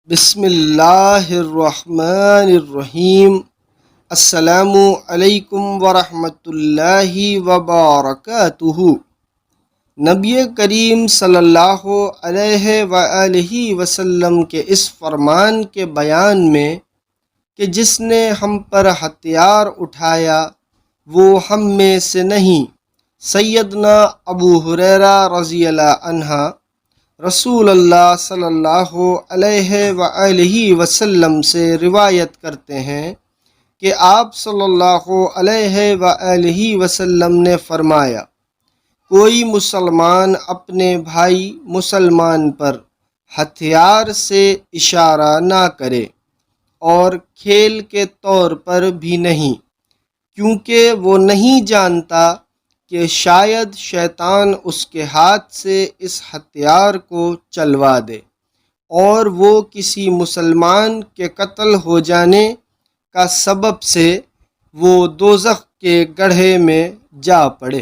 بسم اللہ الرحمن الرحیم۔ السلام علیکم ورحمۃ اللہ وبرکاتہ۔ نبی کریم صلی اللہ علیہ وآلہ وسلم کے اس فرمان کے بیان میں کہ جس نے ہم پر ہتھیار اٹھایا وہ ہم میں سے نہیں، سیدنا ابو ہریرہ رضی اللہ عنہ رسول اللہ صلی اللہ علیہ وآلہ وسلم سے روایت کرتے ہیں کہ آپ صلی اللہ علیہ وآلہ وسلم نے فرمایا، کوئی مسلمان اپنے بھائی مسلمان پر ہتھیار سے اشارہ نہ کرے، اور کھیل کے طور پر بھی نہیں، کیونکہ وہ نہیں جانتا کہ شاید شیطان اس کے ہاتھ سے اس ہتھیار کو چلوا دے اور وہ کسی مسلمان کے قتل ہو جانے کا سبب سے وہ دوزخ کے گڑھے میں جا پڑے۔